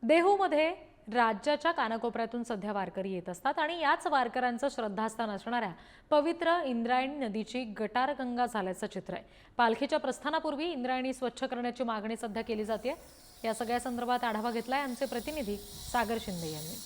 देहूमध्ये राज्याच्या कानाकोपऱ्यातून सध्या वारकरी येत असतात आणि याच वारकऱ्यांचं श्रद्धास्थान असणाऱ्या पवित्र इंद्रायणी नदीची गटारगंगा झाल्याचं चित्र आहे। पालखीच्या प्रस्थानापूर्वी इंद्रायणी स्वच्छ करण्याची मागणी सध्या केली जाते। या सगळ्या संदर्भात आढावा घेतलाय आमचे प्रतिनिधी सागर शिंदे यांनी।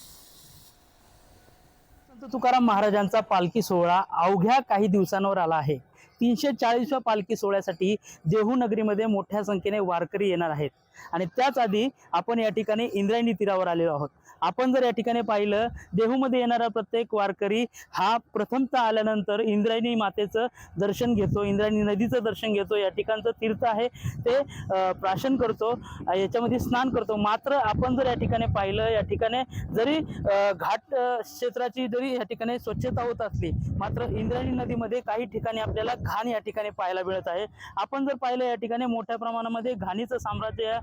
संत तुकाराम महाराजांचा पालखी सोहळा अवघ्या काही दिवसांवर आला आहे। 340व्या पालखी सोहळ्यासाठी देहू नगरीमध्ये मोठ्या संख्येने वारकरी येणार आहेत आणि त्याच आधी आपण या ठिकाणी इंद्रायणी तीरावर आलेलो आहोत। आपण जर या ठिकाणी पाहिलं, देहूमध्ये येणारा प्रत्येक वारकरी हा प्रथमतः आल्यानंतर इंद्रायणी मातेचं दर्शन घेतो, इंद्रायणी नदीचं दर्शन घेतो। या ठिकाणचं तीर्थ आहे ते प्राशन करतो, याच्यामध्ये स्नान करतो। मात्र आपण जर या ठिकाणी पाहिलं, या ठिकाणी जरी घाट क्षेत्राची जरी या ठिकाणी स्वच्छता होत असली, मात्र इंद्रायणी नदीमध्ये काही ठिकाणी आपल्याला घाण या ठिकाणी पाहायला मिळत आहे। आपण जर पाहिलं, या ठिकाणी मोठ्या प्रमाणामध्ये घाणीचं साम्राज्य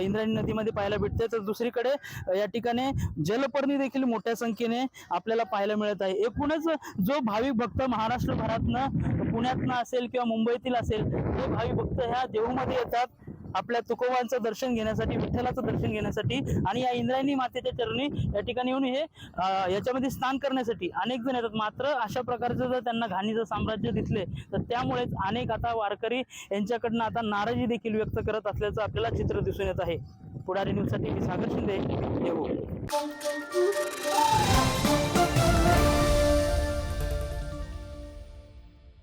इंद्रायणी नदीमध्ये पाहायला भेटते। तर दुसरीकडे या ठिकाणी जलपर्णी देखील मोठ्या संख्येने आपल्याला पाहायला मिळत आहे। एकूणच जो भाविक भक्त महाराष्ट्रभरातनं, पुण्यातनं असेल किंवा मुंबईतील असेल, हे भाविक भक्त ह्या देहूमध्ये येतात आपल्या तुकोबांचं दर्शन घेण्यासाठी, विठ्ठलाचं दर्शन घेण्यासाठी आणि या इंद्रायणी मातेच्या चरणी या ठिकाणी येऊन हे याच्यामध्ये स्नान करण्यासाठी अनेक जण येतात। मात्र अशा प्रकारचं जर त्यांना घाणीचं साम्राज्य दिसले तर त्यामुळेच अनेक आता वारकरी यांच्याकडनं आता नाराजी देखील व्यक्त करत असल्याचं आपल्याला चित्र दिसून येत आहे। पुढारी न्यूजसाठी मी सागर शिंदे, देहू।